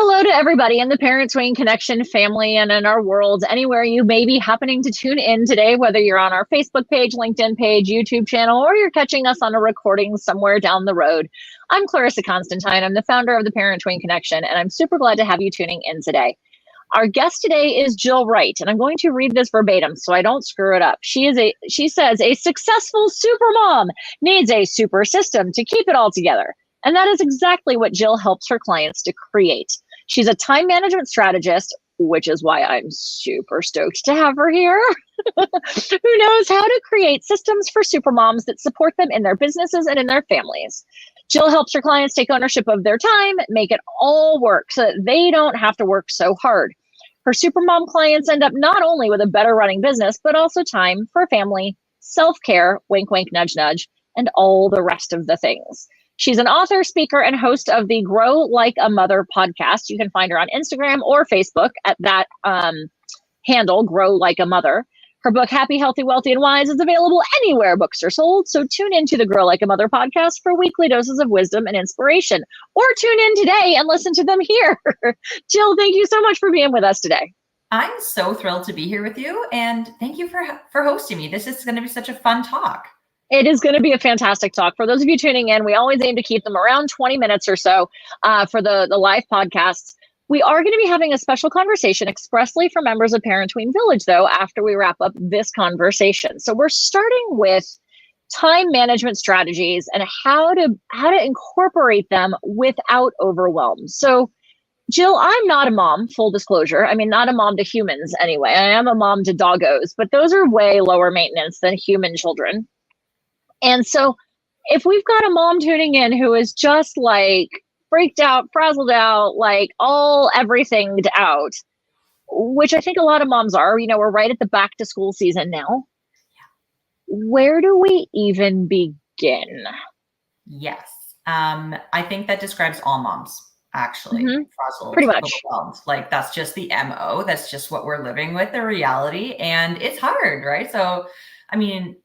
Hello to everybody in the Parent Tween Connection family and in our world, anywhere you may be happening to tune in today, whether you're on our Facebook page, LinkedIn page, YouTube channel, or you're catching us on a recording somewhere down the road. I'm Clarissa Constantine. I'm the founder of the Parent Tween Connection, and I'm super glad to have you tuning in today. Our guest today is Jill Wright, and I'm going to read this verbatim so I don't screw it up. She says, a successful super mom needs a super system to keep it all together. And that is exactly what Jill helps her clients to create. She's a time management strategist, which is why I'm super stoked to have her here, who knows how to create systems for supermoms that support them in their businesses and in their families. Jill helps her clients take ownership of their time, make it all work so that they don't have to work so hard. Her supermom clients end up not only with a better running business, but also time for family, self-care, wink, wink, nudge, nudge, and all the rest of the things. She's an author, speaker, and host of the Grow Like a Mother podcast. You can find her on Instagram or Facebook at that handle, Grow Like a Mother. Her book, Happy, Healthy, Wealthy, and Wise, is available anywhere books are sold. So tune into the Grow Like a Mother podcast for weekly doses of wisdom and inspiration. Or tune in today and listen to them here. Jill, thank you so much for being with us today. I'm so thrilled to be here with you. And thank you for hosting me. This is going to be such a fun talk. It is going to be a fantastic talk. For those of you tuning in, we always aim to keep them around 20 minutes or so for the live podcasts. We are going to be having a special conversation expressly for members of Parent Tween Village, though, after we wrap up this conversation. So we're starting with time management strategies and how to incorporate them without overwhelm. So, Jill, I'm not a mom, full disclosure. I mean, not a mom to humans anyway. I am a mom to doggos, but those are way lower maintenance than human children. And so if we've got a mom tuning in who is just like freaked out, frazzled out, like everythinged out, which I think a lot of moms are, we're right at the back to school season now. Where do we even begin? Yes. I think that describes all moms, actually. Frazzled, pretty much. overwhelmed. Like that's just the MO. That's just what we're living with, the reality. And it's hard, right? So, I mean,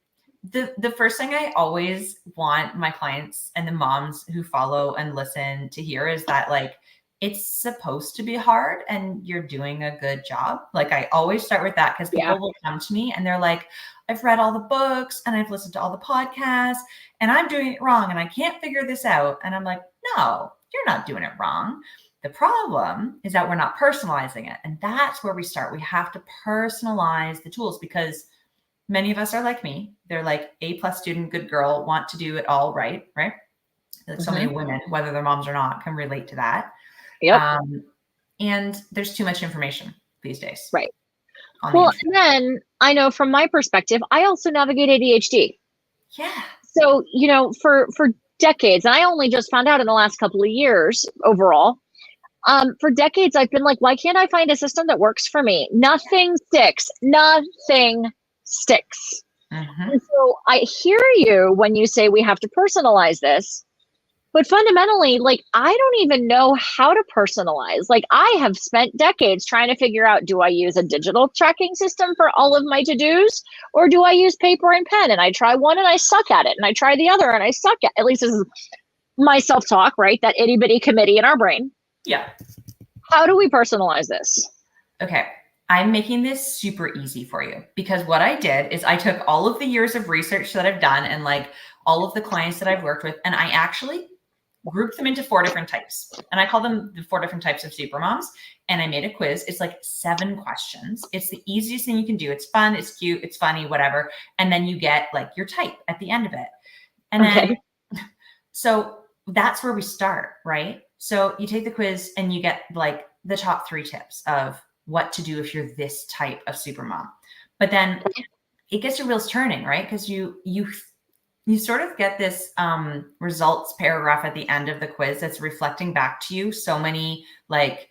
the first thing I always want my clients and the moms who follow and listen to hear is that like, it's supposed to be hard and you're doing a good job. Like I always start with that because people will come to me and they're like, I've read all the books and I've listened to all the podcasts and I'm doing it wrong and I can't figure this out. And I'm like, no, you're not doing it wrong. The problem is that we're not personalizing it. And that's where we start. We have to personalize the tools because many of us are like me. They're like A+ student, good girl, want to do it all right? Like so many women, whether they're moms or not, can relate to that. Yep. And there's too much information these days. Right. Well, and then I know from my perspective, I also navigate ADHD. Yeah. So, for decades, and I only just found out in the last couple of years overall, for decades, I've been like, why can't I find a system that works for me? Nothing sticks. Nothing sticks. And so I hear you when you say we have to personalize this, but fundamentally, like, I don't even know how to personalize. Like I have spent decades trying to figure out, do I use a digital tracking system for all of my to-dos or do I use paper and pen? And I try one and I suck at it and I try the other and I suck at least this is my self-talk, right? That itty bitty committee in our brain. Yeah. How do we personalize this? Okay. I'm making this super easy for you because what I did is I took all of the years of research that I've done and like all of the clients that I've worked with, and I actually grouped them into 4 different types. And I call them the 4 different types of supermoms. And I made a quiz. It's like 7 questions. It's the easiest thing you can do. It's fun. It's cute. It's funny, whatever. And then you get like your type at the end of it. And then, so that's where we start, right? So you take the quiz and you get like the top 3 tips of what to do if you're this type of supermom. But then it gets your wheels turning, right? Because you sort of get this results paragraph at the end of the quiz that's reflecting back to you so many like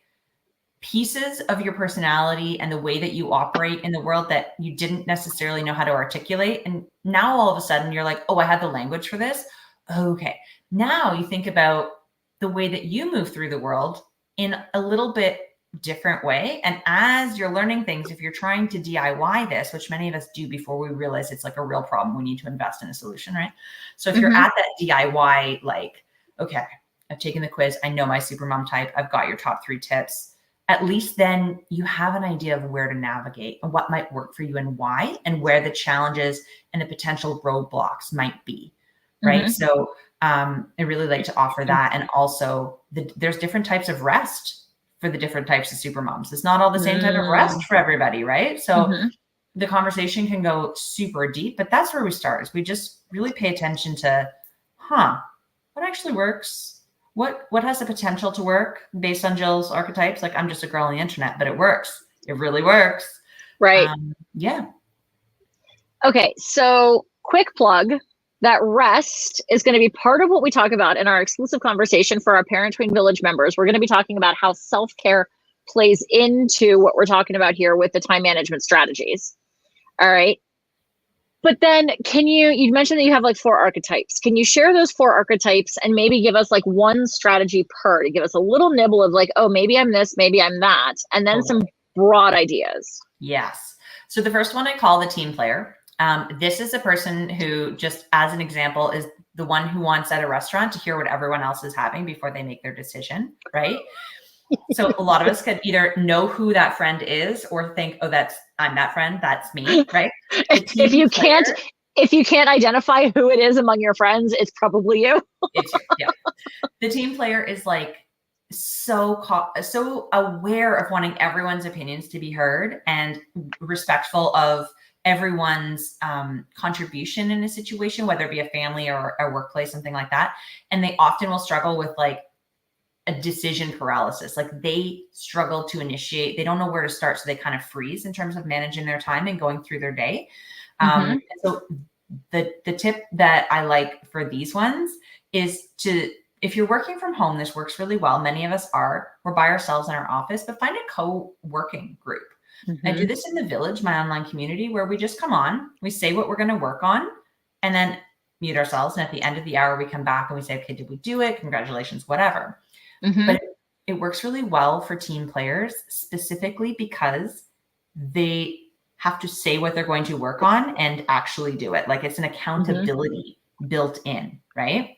pieces of your personality and the way that you operate in the world that you didn't necessarily know how to articulate. And now all of a sudden you're like, oh, I have the language for this. Okay. Now you think about the way that you move through the world in a little bit different way. And as you're learning things, if you're trying to DIY this, which many of us do before we realize it's like a real problem, we need to invest in a solution, right? So if you're at that DIY, like, okay, I've taken the quiz. I know my supermom type. I've got your top 3 tips. At least then you have an idea of where to navigate and what might work for you and why, and where the challenges and the potential roadblocks might be, right? Mm-hmm. So I really like to offer that. And also there's different types of rest for the different types of supermoms. It's not all the same type of rest for everybody, right? So the conversation can go super deep, but that's where we start, is we just really pay attention to, what actually works? What has the potential to work based on Jill's archetypes? Like, I'm just a girl on the internet, but it works. It really works. Right. Yeah. Okay. So quick plug, that rest is going to be part of what we talk about in our exclusive conversation for our Parent Tween Village members. We're going to be talking about how self-care plays into what we're talking about here with the time management strategies. All right. But then you mentioned that you have like 4 archetypes. Can you share those 4 archetypes and maybe give us like one strategy per, to give us a little nibble of like, oh, maybe I'm this, maybe I'm that, and then some broad ideas. Yes. So the first one I call the team player. This is a person who, just as an example, is the one who wants at a restaurant to hear what everyone else is having before they make their decision, right? So a lot of us could either know who that friend is or think, oh, I'm that friend. That's me, right? If you can't identify who it is among your friends, it's probably you. It's you. Yeah. The team player is like so aware of wanting everyone's opinions to be heard and respectful of everyone's contribution in a situation, whether it be a family or a workplace, something like that. And they often will struggle with like a decision paralysis. Like, they struggle to initiate. They don't know where to start. So they kind of freeze in terms of managing their time and going through their day. And so the tip that I like for these ones is if you're working from home, this works really well. Many of us we're by ourselves in our office, but find a co-working group. I do this in the Village, my online community, where we just come on, we say what we're going to work on, and then mute ourselves. And at the end of the hour, we come back and we say, okay, did we do it? Congratulations, whatever. But it works really well for team players, specifically because they have to say what they're going to work on and actually do it. Like, it's an accountability built in, right?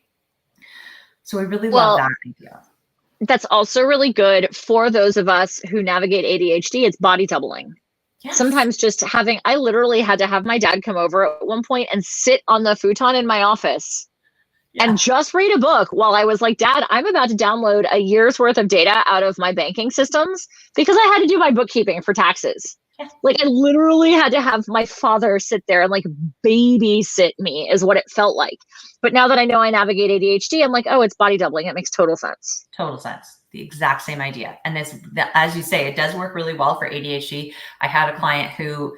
So we really love that idea. That's also really good for those of us who navigate ADHD. It's body doubling. Yes. Sometimes just I literally had to have my dad come over at one point and sit on the futon in my office and just read a book while I was like, Dad, I'm about to download a year's worth of data out of my banking systems because I had to do my bookkeeping for taxes. Like, I literally had to have my father sit there and like babysit me, is what it felt like. But now that I know I navigate ADHD, I'm like, oh, it's body doubling. It makes total sense. Total sense. The exact same idea. And as you say, it does work really well for ADHD. I had a client who,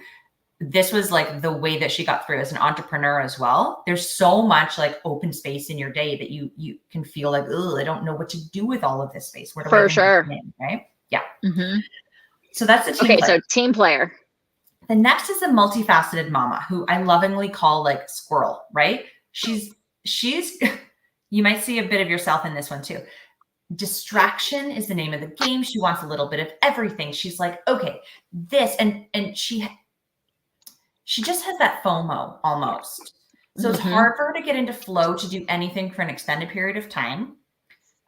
this was like the way that she got through as an entrepreneur as well. There's so much like open space in your day that you can feel like, oh, I don't know what to do with all of this space. Where do I sure. In, right? Yeah. So that's the team player. So team player. The next is a multifaceted mama, who I lovingly call like Squirrel, right? She's you might see a bit of yourself in this one too. Distraction is the name of the game. She wants a little bit of everything. She's like, okay, this, and she just has that FOMO almost. So it's hard for her to get into flow to do anything for an extended period of time.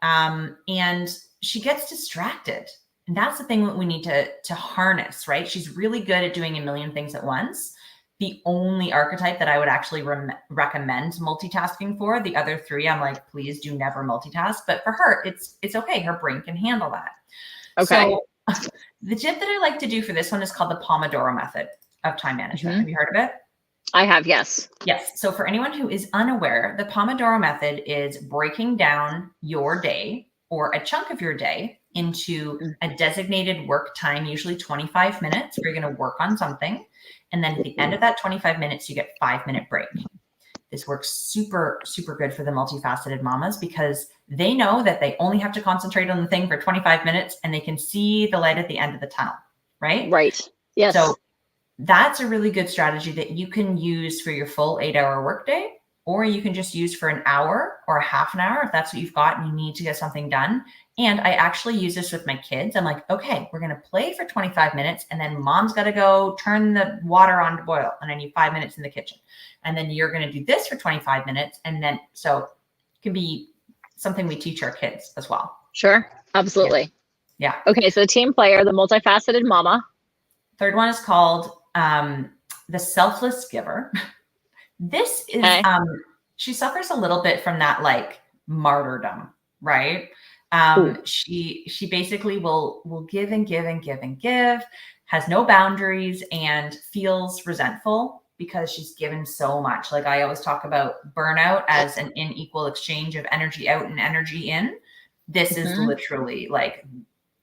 And she gets distracted. And that's the thing that we need to harness, right? She's really good at doing a million things at once. The only archetype that I would actually recommend multitasking for, the other 3, I'm like, please do never multitask. But for her, it's okay. Her brain can handle that. Okay. So the tip that I like to do for this one is called the Pomodoro method of time management. Have you heard of it? I have, yes. Yes. So for anyone who is unaware, the Pomodoro method is breaking down your day or a chunk of your day into a designated work time, usually 25 minutes, where you're going to work on something. And then at the end of that 25 minutes, you get 5-minute break. This works super, super good for the multifaceted mamas because they know that they only have to concentrate on the thing for 25 minutes and they can see the light at the end of the tunnel, right? Right. Yes. So that's a really good strategy that you can use for your full 8-hour workday, or you can just use for an hour or a half an hour if that's what you've got and you need to get something done. And I actually use this with my kids. I'm like, okay, we're going to play for 25 minutes and then mom's got to go turn the water on to boil and I need 5 minutes in the kitchen. And then you're going to do this for 25 minutes. And then, so it can be something we teach our kids as well. Sure. Absolutely. Yeah. Okay. So team player, the multifaceted mama. Third one is called the selfless giver. This is, she suffers a little bit from that like martyrdom, right? She basically will give and give and give and give, has no boundaries, and feels resentful because she's given so much. Like I always talk about burnout as an unequal exchange of energy out and energy in. This is literally like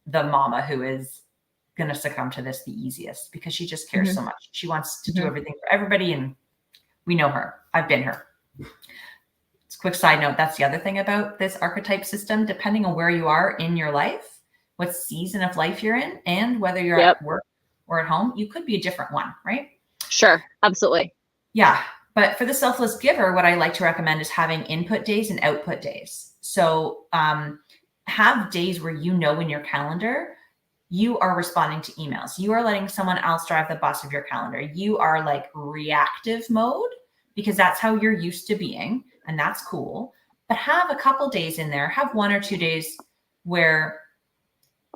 the mama who is going to succumb to this the easiest because she just cares so much. She wants to do everything for everybody, and we know her. I've been her. It's a quick side note. That's the other thing about this archetype system. Depending on where you are in your life, what season of life you're in, and whether you're at work or at home, you could be a different one, right? Sure. Absolutely. Yeah. But for the selfless giver, what I like to recommend is having input days and output days. So have days where you know in your calendar, you are responding to emails. You are letting someone else drive the bus of your calendar. You are like reactive mode because that's how you're used to being. And that's cool. But have a couple days in there, have 1 or 2 days where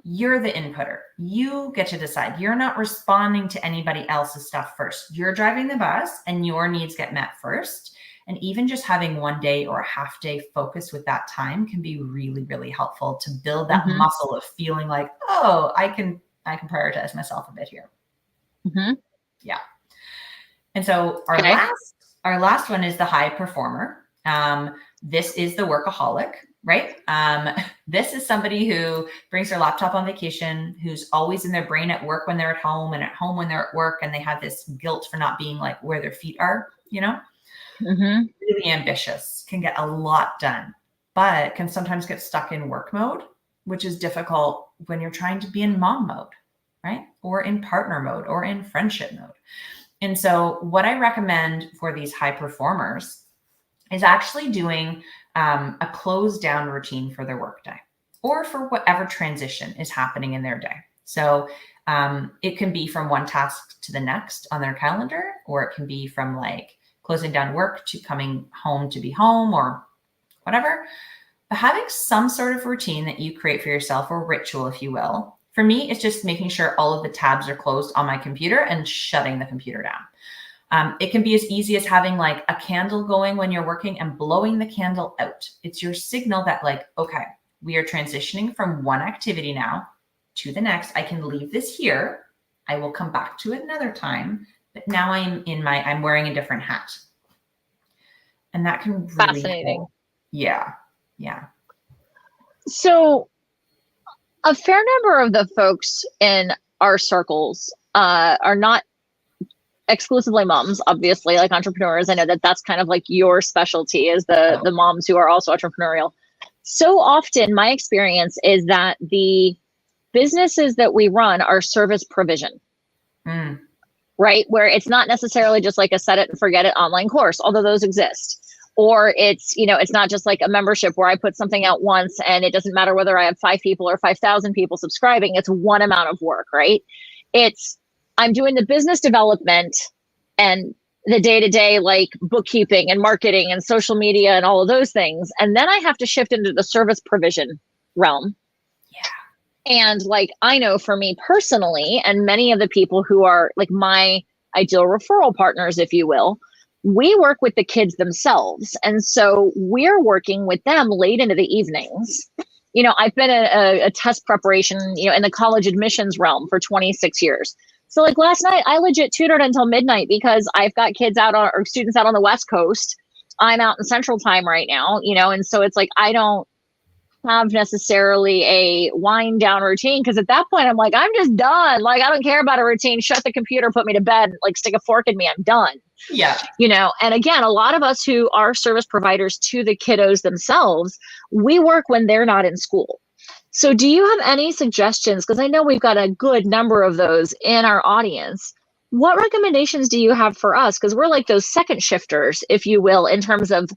you're the inputter. You get to decide. You're not responding to anybody else's stuff first. You're driving the bus and your needs get met first. And even just having 1 day or a half day focus with that time can be really, really helpful to build that muscle of feeling like, oh, I can prioritize myself a bit here. Yeah. And so our last one is the high performer. This is the workaholic, right? This is somebody who brings their laptop on vacation, who's always in their brain at work when they're at home and at home when they're at work, and they have this guilt for not being like where their feet are, you know? Really ambitious, can get a lot done, but can sometimes get stuck in work mode, which is difficult when you're trying to be in mom mode, right? Or in partner mode or in friendship mode. And so what I recommend for these high performers is actually doing a close down routine for their workday or for whatever transition is happening in their day. So it can be from one task to the next on their calendar, or it can be from like closing down work to coming home to be home or whatever. But having some sort of routine that you create for yourself, or ritual, if you will. For me, it's just making sure all of the tabs are closed on my computer and shutting the computer down. It can be as easy as having like a candle going when you're working and blowing the candle out. It's your signal that like, okay, we are transitioning from one activity now to the next. I can leave this here. I will come back to it another time. But now I'm wearing a different hat. And that can really fascinating. Help. Yeah. Yeah. So a fair number of the folks in our circles are not exclusively moms, obviously, like entrepreneurs. I know that that's kind of like your specialty, is the moms who are also entrepreneurial. So often my experience is that the businesses that we run are service provision. Right? Where it's not necessarily just like a set it and forget it online course, although those exist. Or it's, it's not just like a membership where I put something out once and it doesn't matter whether I have 5 people or 5,000 people subscribing. It's one amount of work, right? I'm doing the business development and the day-to-day like bookkeeping and marketing and social media and all of those things. And then I have to shift into the service provision realm. And like, I know for me personally, and many of the people who are like my ideal referral partners, if you will, we work with the kids themselves. And so we're working with them late into the evenings. I've been a test preparation, in the college admissions realm for 26 years. So like last night, I legit tutored until midnight because I've got kids or students out on the West Coast. I'm out in Central Time right now, and so it's like, I don't have necessarily a wind down routine, because at that point I'm like, I'm just done. Like, I don't care about a routine. Shut the computer, put me to bed, like stick a fork in me. I'm done. Yeah. And again, a lot of us who are service providers to the kiddos themselves, we work when they're not in school. So do you have any suggestions? Because I know we've got a good number of those in our audience. What recommendations do you have for us? Because we're like those second shifters, if you will, in terms of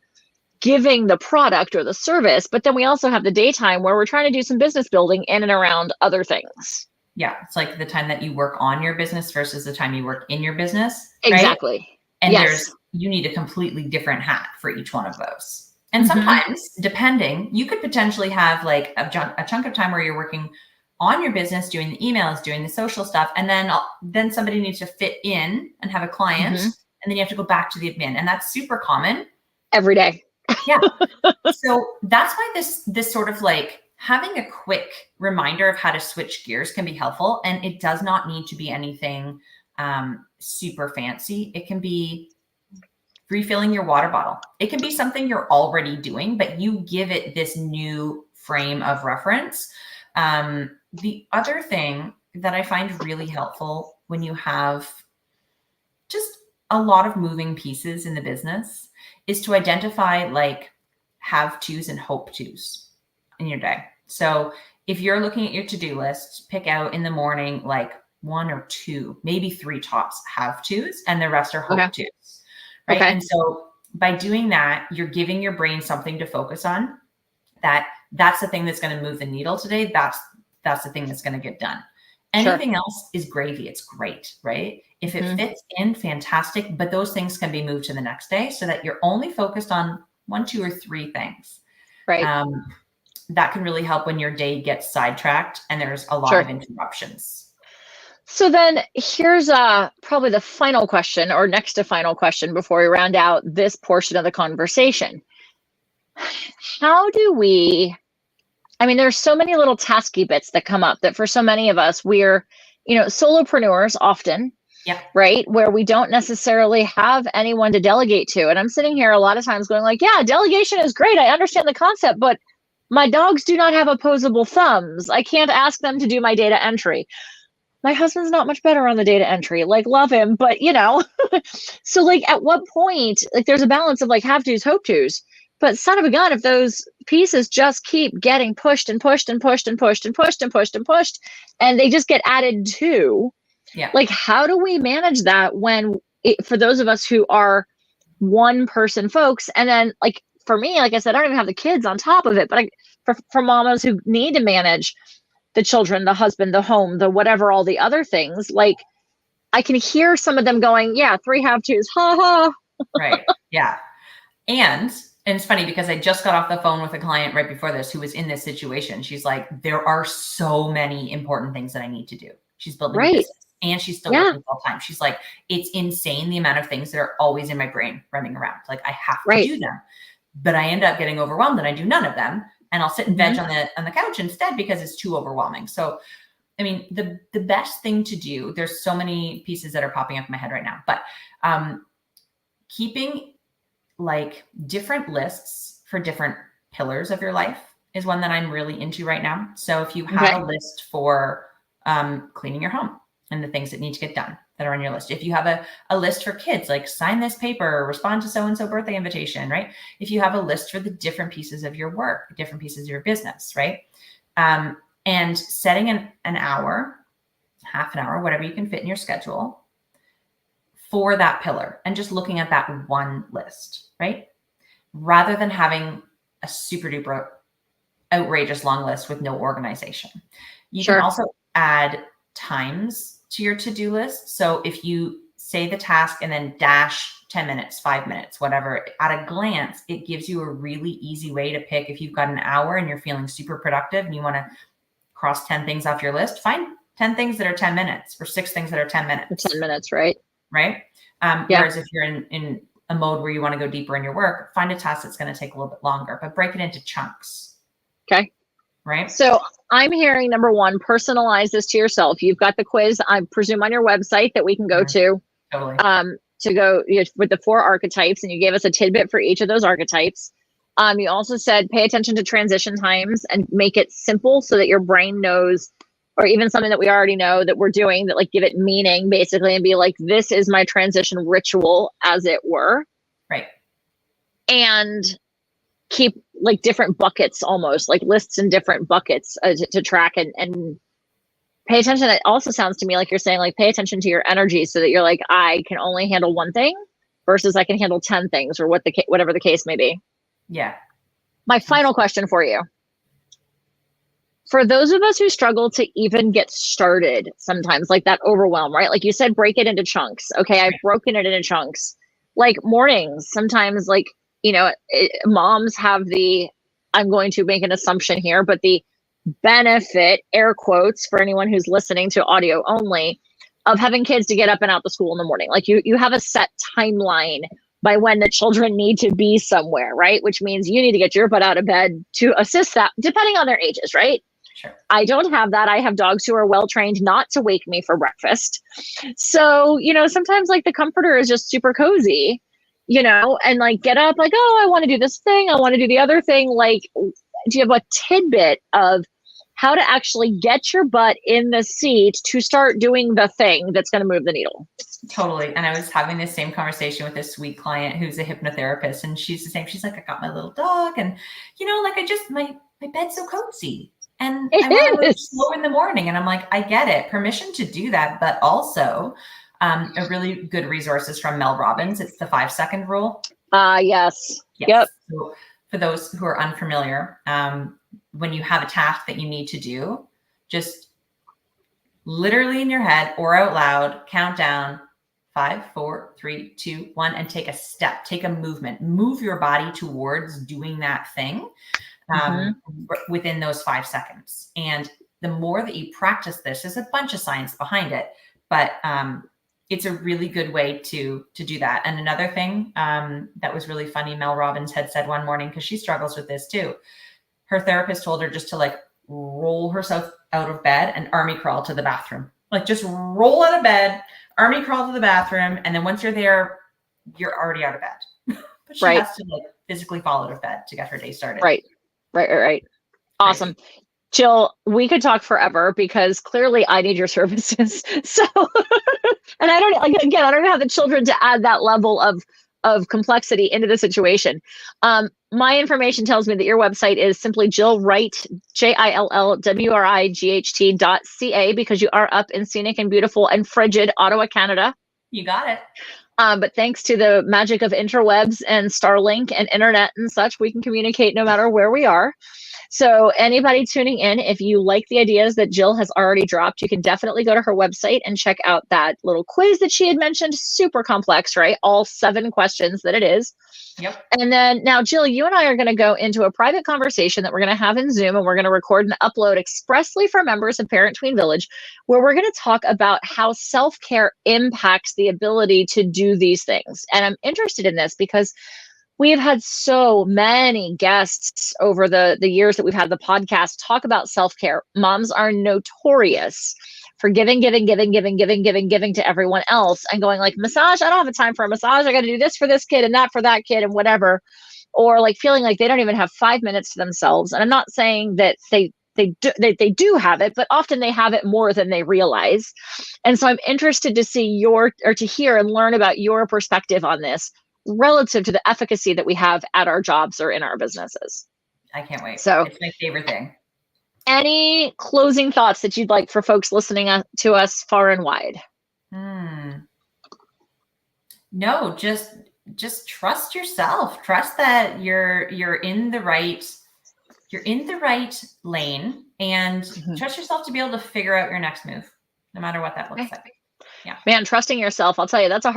giving the product or the service, but then we also have the daytime where we're trying to do some business building in and around other things. Yeah. It's like the time that you work on your business versus the time you work in your business. Right? Exactly. And you need a completely different hat for each one of those. And sometimes, depending, you could potentially have like a chunk of time where you're working on your business, doing the emails, doing the social stuff. And then somebody needs to fit in and have a client. And then you have to go back to the admin. And that's super common. Every day. Yeah. So that's why this sort of like having a quick reminder of how to switch gears can be helpful. And it does not need to be anything super fancy. It can be refilling your water bottle. It can be something you're already doing, but you give it this new frame of reference. The other thing that I find really helpful when you have just a lot of moving pieces in the business is to identify like have-tos and hope-tos in your day. So if you're looking at your to-do list, pick out in the morning like 1 or 2, maybe 3 tops have-tos, and the rest are hope-tos. Right. And so by doing that, you're giving your brain something to focus on. That's the thing that's going to move the needle today. That's the thing that's going to get done. Anything else is gravy. It's great, right? If it fits in, fantastic. But those things can be moved to the next day so that you're only focused on 1, 2, or 3 things. Right. That can really help when your day gets sidetracked and there's a lot of interruptions. So then here's probably the final question, or next to final question, before we round out this portion of the conversation. How do we, there's so many little tasky bits that come up that for so many of us, we're, solopreneurs often, right? Where we don't necessarily have anyone to delegate to. And I'm sitting here a lot of times going like, yeah, delegation is great. I understand the concept, but my dogs do not have opposable thumbs. I can't ask them to do my data entry. My husband's not much better on the data entry, like love him, but so like at what point, like there's a balance of like have tos, hope tos, but son of a gun, if those pieces just keep getting pushed and pushed and pushed and pushed and pushed and pushed and pushed, and they just get added to, like, how do we manage that for those of us who are one person folks? And then like, for me, like I said, I don't even have the kids on top of it, but for mamas who need to manage the children, the husband, the home, the whatever, all the other things, like I can hear some of them going, 3 have-tos, ha ha. Right. Yeah. And it's funny because I just got off the phone with a client right before this who was in this situation. She's like, there are so many important things that I need to do. She's building a business and she's still working full time. She's like, it's insane the amount of things that are always in my brain running around. Like I have to do them, but I end up getting overwhelmed and I do none of them. And I'll sit and veg on the couch instead because it's too overwhelming. So, the best thing to do, there's so many pieces that are popping up in my head right now, but keeping like different lists for different pillars of your life is one that I'm really into right now. So if you have a list for cleaning your home and the things that need to get done that are on your list. If you have a list for kids, like sign this paper, respond to so-and-so birthday invitation, right? If you have a list for the different pieces of your work, different pieces of your business, right? And setting an hour, half an hour, whatever you can fit in your schedule for that pillar and just looking at that one list, right? Rather than having a super duper outrageous long list with no organization. You can also add times to your to-do list. So if you say the task and then dash 10 minutes, 5 minutes, whatever, at a glance, it gives you a really easy way to pick. If you've got an hour and you're feeling super productive and you want to cross 10 things off your list, find 10 things that are 10 minutes or 6 things that are 10 minutes. 10 minutes, right? Right. Whereas if you're in a mode where you want to go deeper in your work, find a task that's going to take a little bit longer, but break it into chunks. Okay. Right. So I'm hearing, number one, personalize this to yourself. You've got the quiz, I presume, on your website that we can go to. Totally. To go with the 4 archetypes, and you gave us a tidbit for each of those archetypes. You also said pay attention to transition times and make it simple so that your brain knows, or even something that we already know that we're doing, that like give it meaning basically and be like, this is my transition ritual, as it were. Right. And keep like different buckets, almost like lists in different buckets to track and pay attention. It also sounds to me like you're saying like pay attention to your energy so that you're like, I can only handle one thing versus I can handle 10 things or whatever the case may be. Yeah. My final question for you. For those of us who struggle to even get started sometimes, like that overwhelm, right? Like you said, break it into chunks. Okay, I've broken it into chunks. Like mornings, sometimes like moms have I'm going to make an assumption here, but the benefit, air quotes, for anyone who's listening to audio only, of having kids to get up and out to school in the morning. Like you have a set timeline by when the children need to be somewhere, right? Which means you need to get your butt out of bed to assist that, depending on their ages, right? Sure. I don't have that. I have dogs who are well trained not to wake me for breakfast. So, sometimes like the comforter is just super cozy, and like get up like, oh, I want to do this thing. I want to do the other thing. Like, do you have a tidbit of how to actually get your butt in the seat to start doing the thing that's going to move the needle? Totally. And I was having this same conversation with this sweet client who's a hypnotherapist, and she's the same. She's like, I got my little dog, and my bed's so cozy, and I want to move slow in the morning. And I'm like, I get it. Permission to do that, but also a really good resource is from Mel Robbins. It's the 5-second rule. Yes. Yep. So for those who are unfamiliar, when you have a task that you need to do, just literally in your head or out loud, count down 5, 4, 3, 2, 1, and take a step, take a movement, move your body towards doing that thing within those 5 seconds. And the more that you practice this, there's a bunch of science behind it, but it's a really good way to do that. And another thing that was really funny, Mel Robbins had said one morning, because she struggles with this too. Her therapist told her just to like roll herself out of bed and army crawl to the bathroom. Like just roll out of bed, army crawl to the bathroom. And then once you're there, you're already out of bed. But she has to like physically fall out of bed to get her day started. Right. Awesome. Right. Jill, we could talk forever because clearly I need your services. So, and I don't have the children to add that level of complexity into the situation. My information tells me that your website is simply Jill Wright, JILLWRIGHT.ca, because you are up in scenic and beautiful and frigid Ottawa, Canada. You got it. But thanks to the magic of interwebs and Starlink and internet and such, we can communicate no matter where we are. So anybody tuning in, if you like the ideas that Jill has already dropped, you can definitely go to her website and check out that little quiz that she had mentioned. Super complex, right? All 7 questions that it is. Yep. And then now, Jill, you and I are going to go into a private conversation that we're going to have in Zoom, and we're going to record and upload expressly for members of Parent Tween Village, where we're going to talk about how self-care impacts the ability to do these things. And I'm interested in this because we have had so many guests over the years that we've had the podcast talk about self-care. Moms are notorious for giving to everyone else and going like, massage, I don't have time for a massage. I got to do this for this kid and that for that kid and whatever. Or like feeling like they don't even have 5 minutes to themselves. And I'm not saying that they do have it, but often they have it more than they realize. And so I'm interested to see to hear and learn about your perspective on this relative to the efficacy that we have at our jobs or in our businesses. I can't wait. So it's my favorite thing. Any closing thoughts that you'd like for folks listening to us far and wide? No, just trust yourself. Trust that you're in the right lane, and trust yourself to be able to figure out your next move, no matter what that looks like. Yeah. Man, trusting yourself, I'll tell you, that's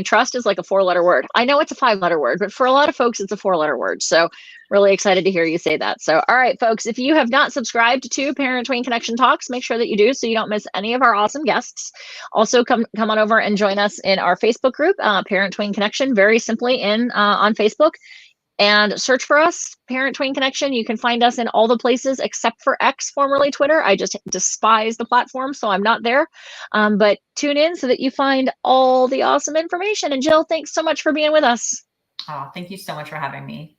trust is like a 4-letter word. I know it's a 5-letter word, but for a lot of folks, it's a 4-letter word. So really excited to hear you say that. So, all right, folks, if you have not subscribed to Parent Tween Connection Talks, make sure that you do so you don't miss any of our awesome guests. Also, come on over and join us in our Facebook group, Parent Tween Connection, very simply on Facebook. And search for us, Parent Tween Connection. You can find us in all the places except for X, formerly Twitter. I just despise the platform, so I'm not there. But tune in so that you find all the awesome information. And Jill, thanks so much for being with us. Oh, thank you so much for having me.